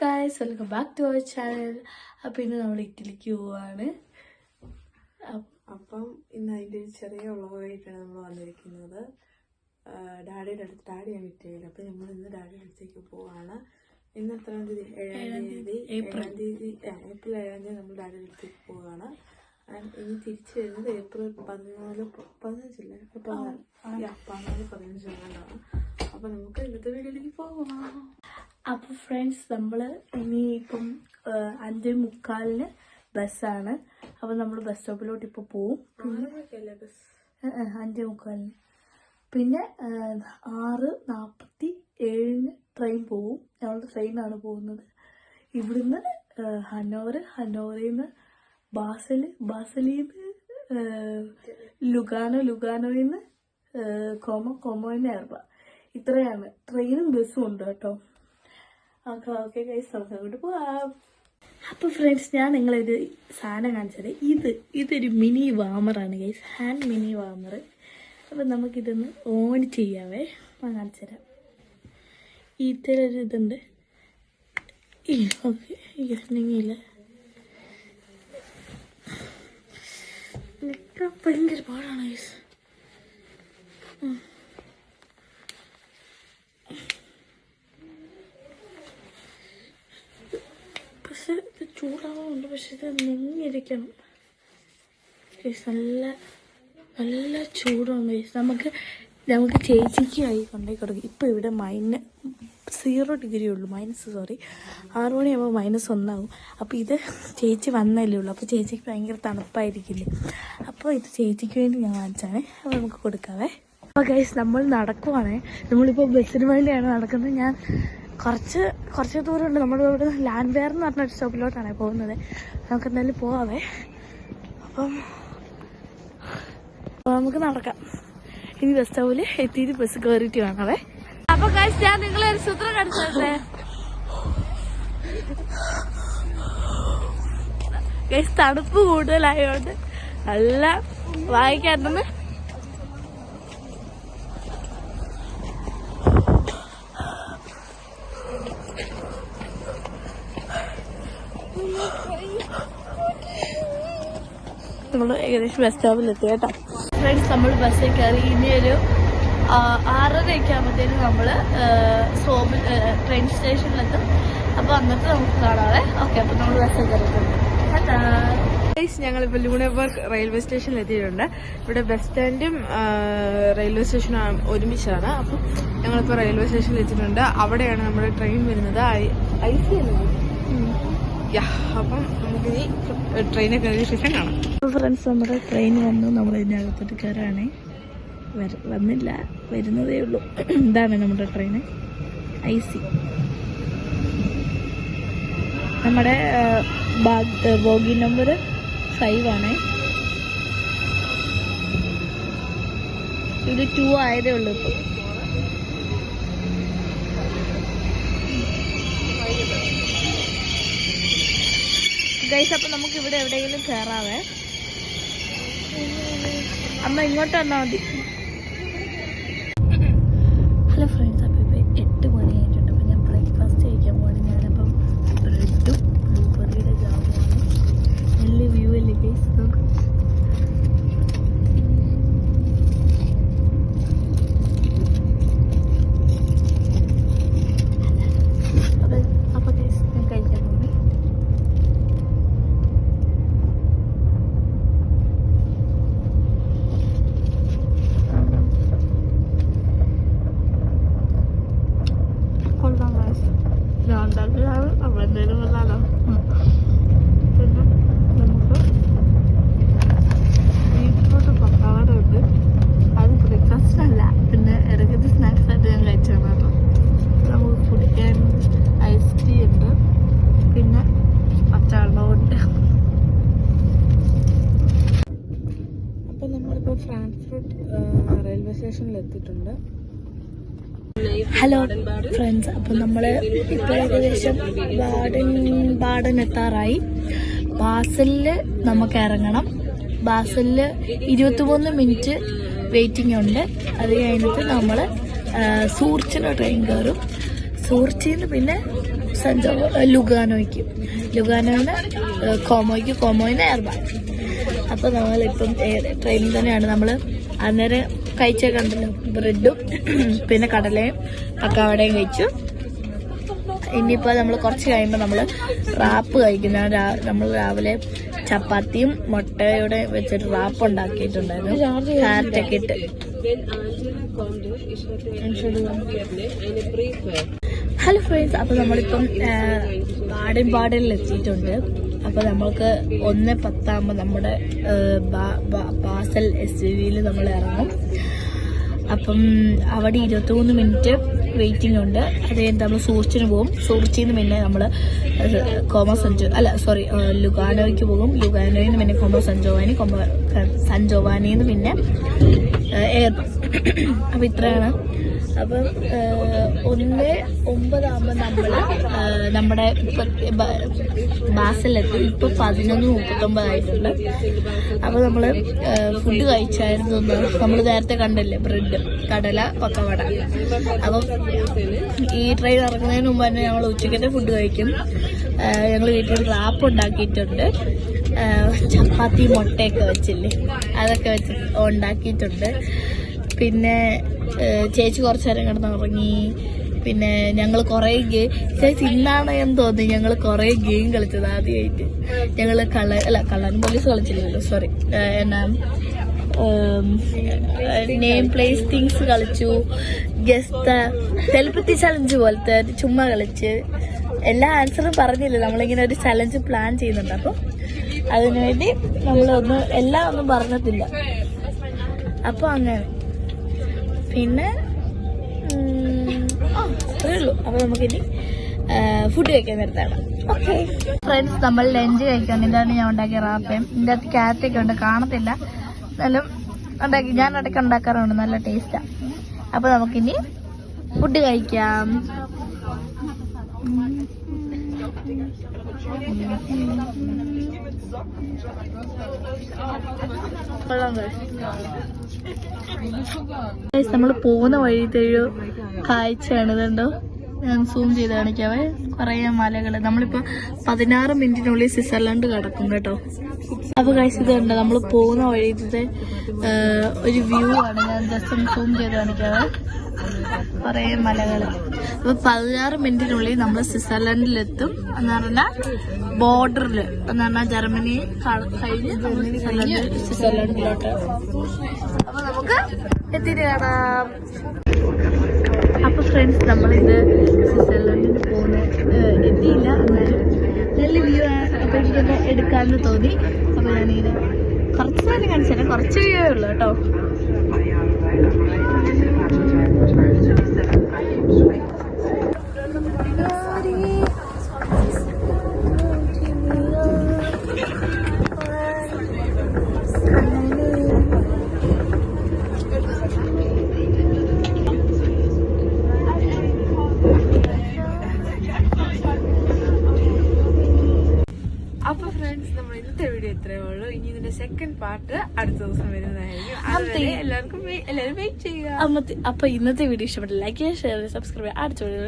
Guys, welcome back to our channel. അപ്പം ഇന്ന് നമ്മൾ ഇറ്റലിക്ക് പോവാണ്. അപ്പം ഇന്ന് അതിൻ്റെ ഒരു ചെറിയ വ്ളോഗായിട്ടാണ് നമ്മൾ വന്നിരിക്കുന്നത്. ഡാഡിയാണ് ഇറ്റലിയിൽ. അപ്പം നമ്മൾ ഇന്ന് ഡാഡിയുടെ അടുത്തേക്ക് പോവാണ്. ഇന്ന് എത്രാം തീയതി? ഏപ്രിൽ 7 നമ്മൾ ഡാഡിയുടെ അടുത്തേക്ക് പോവുകയാണ്. ഇനി തിരിച്ചു വരുന്നത് ഏപ്രിൽ 15 അപ്പം നമുക്ക് ഇന്നത്തെ വീഡിയോയിലേക്ക് പോകാം. അപ്പോൾ ഫ്രണ്ട്സ്, നമ്മൾ ഇനിയിപ്പം 5:45 ബസ്സാണ്. അപ്പം നമ്മൾ ബസ് സ്റ്റോപ്പിലോട്ട് ഇപ്പോൾ പോവും. 5:45. പിന്നെ 6:47 ട്രെയിൻ പോവും. ഞങ്ങളുടെ ട്രെയിനാണ് പോകുന്നത്. ഇവിടുന്ന് ഹന്നോവറിൽ നിന്ന് ബാസലിൽ നിന്ന് ലുഗാനോയിൽ നിന്ന് കൊമോയിൽ നിന്ന് എർബ. ഇത്രയാണ്. ട്രെയിനും ബസ്സും ഉണ്ട് കേട്ടോ. ഓക്കെ ഗൈസ്, നമുക്ക് അങ്ങോട്ട് പോവാം. അപ്പോൾ ഫ്രണ്ട്സ്, ഞാൻ നിങ്ങളൊരു സാധനം കാണിച്ചത്. ഇതൊരു മിനി വാമറാണ് ഗൈസ്, ഹാൻഡ് മിനി വാമർ. അപ്പം നമുക്കിതൊന്ന് ഓൺ ചെയ്യാവേ. ഞാൻ കാണിച്ചു തരാം. ഇതിലൊരു ഇതുണ്ട്. ഓക്കെ, ഇല്ല ഭയങ്കര പാടാണ് ഗൈസ്. പക്ഷെ ഇത് ചൂടാവുന്നുണ്ട്. പക്ഷെ ഇത് നെങ്ങിരിക്കണം ഗൈസ്. നല്ല ചൂടാണ് ഗൈസ്. നമുക്ക് ചേച്ചിക്കായി കൊണ്ടുപോയി കൊടുക്കും. ഇപ്പം ഇവിടെ -0 ഉള്ളൂ. -6 മണിയാകുമ്പോൾ -1 അപ്പോൾ ഇത് ചേച്ചി വന്നല്ലേ ഉള്ളൂ. അപ്പോൾ ചേച്ചിക്ക് ഭയങ്കര തണുപ്പായിരിക്കില്ലേ. അപ്പോൾ ഇത് ചേച്ചിക്ക് വേണ്ടി ഞാൻ വാങ്ങിച്ചാണേ. അപ്പോൾ നമുക്ക് കൊടുക്കാവേ. അപ്പോൾ ഗൈസ്, നമ്മൾ നടക്കുവാണേ. നമ്മളിപ്പോൾ ബസ്സിന് വേണ്ടിയാണ് നടക്കുന്നത്. ഞാൻ കുറച്ച് ദൂരമുണ്ട്. നമ്മളിവിടെ ലാൻഡ് വെയർ എന്ന് പറഞ്ഞൊരു സ്റ്റോപ്പിലോട്ടാണ് പോകുന്നത്. നമുക്ക് എന്തായാലും പോവാവേ. അപ്പം നമുക്ക് നടക്കാം. ഇനി ബസ് സ്റ്റോപ്പിൽ എത്തിയിട്ട് ബസ് കയറിയിട്ട് കാണാവേ. അപ്പൊ ഗൈസ്, ഞാൻ നിങ്ങളെ ഒരു സൂത്രം കാണിച്ചേ. ഗൈസ്, തണുപ്പ് കൂടുതലായോണ്ട് നല്ല വായിക്കാറുണ്ട്. നമ്മൾ ഏകദേശം ബസ് സ്റ്റോപ്പിലെത്തി കേട്ടോ. ഫ്രണ്ട്സ്, നമ്മൾ ബസ്സിൽ കയറി. ഇനിയൊരു 6:30 ആകുമ്പോഴത്തേനും നമ്മൾ ട്രെയിൻ സ്റ്റേഷനിലെത്തും. അപ്പോൾ അന്നത്തെ നമുക്ക് കാണാവേ. ഓക്കെ, അപ്പോൾ നമ്മൾ ബസ്സിൽ കയറിയിട്ടുണ്ട്. ഞങ്ങളിപ്പോൾ ലൂണ പാർക്ക് റെയിൽവേ സ്റ്റേഷനിൽ എത്തിയിട്ടുണ്ട്. ഇവിടെ ബസ് സ്റ്റാൻഡും റെയിൽവേ സ്റ്റേഷനും ഒരുമിച്ചാണ്. അപ്പം ഞങ്ങളിപ്പോൾ റെയിൽവേ സ്റ്റേഷനിൽ എത്തിയിട്ടുണ്ട്. അവിടെയാണ് നമ്മുടെ ട്രെയിൻ വരുന്നത്. IC അപ്പം നമുക്കിനി ട്രെയിനെ കയറിയ ശേഷം കാണാം. ഫ്രണ്ട്സ്, നമ്മുടെ ട്രെയിൻ വന്നു. നമ്മൾ ഇതിനകത്തോട്ട് കയറാണേ. വന്നില്ല, വരുന്നതേ ഉള്ളൂ. ഇതാണ് നമ്മുടെ ട്രെയിന്. IC നമ്മുടെ ബോഗി നമ്പർ 5 ആണ്. ഇത് 2 ആയതേ ഉള്ളൂ ഇപ്പോൾ. ഗൈസ്, അപ്പം നമുക്ക് ഇവിടെ എവിടെയെങ്കിലും കയറാവേ. അമ്മ ഇങ്ങോട്ട് വന്നാൽ മതി. ഹലോ ഫ്രണ്ട്സ്, അപ്പം ഇപ്പം 8 മണി ആയിട്ടുണ്ട്. അപ്പം ഞാൻ ബ്രേക്ക്ഫാസ്റ്റ് കഴിക്കാൻ പോകണം. ഞാനപ്പം ബ്രെഡും ബ്ലൂബെറിയുടെ ജാമുമാണ്. നല്ല വ്യൂ അല്ലേ ഗൈസ്? നോക്കും. അപ്പം ഗൈസ്, ഞാൻ കഴിക്കാൻ പോകുന്നത്. അവിടെന്തേലും വന്നാലോ. പിന്നെ നമുക്ക് ബീറ്റ്റൂട്ട് പക്കാവട ഉണ്ട്. അത് ബ്രേക്ക്ഫാസ്റ്റ് അല്ല, പിന്നെ ഇടയ്ക്കത്തെ സ്നാക്സ് ആയിട്ട് ഞാൻ കഴിച്ചാണ് കേട്ടോ. നമുക്ക് കുടിക്കാൻ ഐസ് ടീ ഉണ്ട്, പിന്നെ പച്ചവെള്ളമുണ്ട്. അപ്പം നമ്മളിപ്പോൾ ഫ്രാങ്ക്ഫർട്ട് റെയിൽവേ സ്റ്റേഷനിൽ എത്തിയിട്ടുണ്ട്. ഹലോ ഫ്രണ്ട്സ്, അപ്പം നമ്മൾ ഇപ്പോൾ ഏകദേശം ബാഡൻ എത്താറായി. ബാസലിൽ നമുക്ക് ഇറങ്ങണം. ബാസലിൽ 23 മിനിറ്റ് വെയിറ്റിംഗ് ഉണ്ട്. അത് കഴിഞ്ഞിട്ട് നമ്മൾ സൂർച്ചിന് ട്രെയിൻ കയറും. സൂർച്ചിൽ നിന്ന് പിന്നെ ലുഗാനോന്ന് കോമോയിന്ന് എയർബാൻ. അപ്പോൾ നമ്മളിപ്പം ട്രെയിനിൽ തന്നെയാണ്. നമ്മൾ അന്നേരം കഴിച്ച കണ്ടല്ലോ, ബ്രെഡും പിന്നെ കടലയും പക്കാവടയും കഴിച്ചു. ഇനിയിപ്പോൾ നമ്മൾ കുറച്ച് കഴിയുമ്പോൾ നമ്മൾ റാപ്പ് കഴിക്കുന്ന നമ്മൾ രാവിലെ ചപ്പാത്തിയും മുട്ടയോടെ വെച്ചിട്ട് റാപ്പ് ഉണ്ടാക്കിയിട്ടുണ്ടായിരുന്നു, ക്യാരറ്റൊക്കെ ഇട്ട്. ഹലോ ഫ്രണ്ട്സ്, അപ്പോൾ നമ്മളിപ്പം ബാഡൻ എത്തിയിട്ടുണ്ട്. അപ്പോൾ നമ്മൾക്ക് 1:10 നമ്മുടെ ബാസൽ SUV നമ്മൾ ഇറങ്ങും. അപ്പം അവിടെ 23 മിനിറ്റ് വെയിറ്റിംഗ് ഉണ്ട്. അത് കഴിഞ്ഞിട്ട് നമ്മൾ സൂറിച്ചിന് പോകും. സൂറിച്ചിൽ നിന്ന് പിന്നെ നമ്മൾ ലുഗാനോയ്ക്ക് പോകും. ലുഗാനോയിൽ നിന്ന് പിന്നെ സഞ്ജോവാനിയിൽ നിന്ന് പിന്നെ എയർപോർട്ട്. അപ്പം ഇത്രയാണ്. അപ്പം 1:09 നമ്മൾ നമ്മുടെ ബാസലെത്തി. ഇപ്പം 11:39 ആയിട്ടുണ്ട്. അപ്പോൾ നമ്മൾ ഫുഡ് കഴിച്ചായിരുന്നു. നമ്മൾ നേരത്തെ കണ്ടില്ലേ, ബ്രെഡ്, കടല, പക്കവട. അപ്പം ഈ ട്രെയിൻ ഇറങ്ങുന്നതിന് മുമ്പ് തന്നെ ഞങ്ങൾ ഉച്ചക്കത്തെ ഫുഡ് കഴിക്കും. ഞങ്ങൾ വീട്ടിൽ റാപ്പ് ഉണ്ടാക്കിയിട്ടുണ്ട്. ചപ്പാത്തി മുട്ടയൊക്കെ വെച്ചില്ലേ, അതൊക്കെ വെച്ച് ഉണ്ടാക്കിയിട്ടുണ്ട്. പിന്നെ ചേച്ചി കുറച്ചു നേരം കിടന്ന് ഉറങ്ങി. പിന്നെ ഞങ്ങൾ കുറേ ചേച്ചി ഇന്നാണ് എന്ന് തോന്നി ഞങ്ങൾ കുറേ ഗെയിം കളിച്ചത് ആദ്യമായിട്ട്. ഞങ്ങൾ കള്ളൻ പോലീസ് കളിച്ചില്ലല്ലോ, സോറി, നെയിം പ്ലേസ് തിങ്സ് കളിച്ചു. ടെലിപ്പത്തി ചലഞ്ച് പോലത്തെ ചുമ്മാ കളിച്ച്. എല്ലാ ആൻസറും പറഞ്ഞില്ല, നമ്മളിങ്ങനെ ഒരു ചലഞ്ച് പ്ലാൻ ചെയ്യുന്നുണ്ട്. അപ്പം അതിനുവേണ്ടി എല്ലാം ഒന്നും പറഞ്ഞിട്ടില്ല. അപ്പോൾ അങ്ങനെ പിന്നെ അത്രേ ഉള്ളൂ. അപ്പോൾ നമുക്കിനി ഫുഡ് കഴിക്കാൻ നേരത്താണ്. ഓക്കെ ഫ്രണ്ട്സ്, നമ്മൾ ലഞ്ച് കഴിക്കാൻ. ഇതാണ് ഞാൻ ഉണ്ടാക്കിയ റാപ്പയും. ഇതിൻ്റെ അകത്ത് ക്യാരറ്റൊക്കെ ഉണ്ട്, കാണത്തില്ല, എന്നാലും ഞാൻ ഇടയ്ക്ക് ഉണ്ടാക്കാറുണ്ട്, നല്ല ടേസ്റ്റാണ്. അപ്പോൾ നമുക്കിനി ഫുഡ് കഴിക്കാം. നമ്മൾ പോകുന്ന വഴിത്തെ ഒരു കാഴ്ചയാണ് ഇതുണ്ടോ, ഞാൻ സൂം ചെയ്ത് കാണിക്കാവേ. കുറേ മലകൾ. നമ്മളിപ്പോൾ 16 മിനിറ്റിനുള്ളിൽ സ്വിറ്റ്സർലൻഡ് കിടക്കും കേട്ടോ. അപ്പോൾ കഴിച്ച് ഇതുണ്ട് നമ്മൾ പോകുന്ന വഴിത്തെ ഒരു വ്യൂ ആണ്. ഞാൻ ജസ്റ്റ് ഒന്ന് സൂം ചെയ്ത് കാണിക്കാവേ. കുറേ മലകൾ. അപ്പോൾ 16 മിനിറ്റിനുള്ളിൽ നമ്മൾ സ്വിറ്റ്സർലൻഡിലെത്തും. എന്ന് പറഞ്ഞാൽ ബോർഡറിൽ, എന്ന് പറഞ്ഞാൽ ജർമ്മനി കഴിഞ്ഞ് സ്വിറ്റ്സർലൻഡിലോട്ട്. അപ്പോൾ നമുക്ക് എത്തിയിട്ട് കാണാം. അപ്പോൾ ഫ്രണ്ട്സ്, നമ്മളിത് സ്വിറ്റ്സർലൻഡിന് എത്തിയില്ല, എന്നാലും നല്ല വ്യൂ ആണ്. അപ്പോൾ എനിക്കൊന്ന് എടുക്കാമെന്ന് തോന്നി. അപ്പോൾ ഞാനിങ്ങനെ കുറച്ച് നേരം കാണിച്ചാൽ കുറച്ച് വ്യൂ ഉള്ളൂ കേട്ടോ. അപ്പൊ ഫ്രണ്ട്സ്, നമ്മൾ ഇന്നത്തെ വീഡിയോ ഇത്രയേ ഉള്ളൂ. ഇനി ഇതിന്റെ സെക്കൻഡ് പാർട്ട് അടുത്ത ദിവസം വരുന്നതായിരിക്കും. എല്ലാവരും വെയിറ്റ് ചെയ്യുക. അപ്പൊ ഇന്നത്തെ വീഡിയോ ഇഷ്ടപ്പെട്ട ലൈക്ക് ചെയ്യുക, ഷെയർ ചെയ്യുക, സബ്സ്ക്രൈബ് ചെയ്യുക. അടുത്ത വീഡിയോ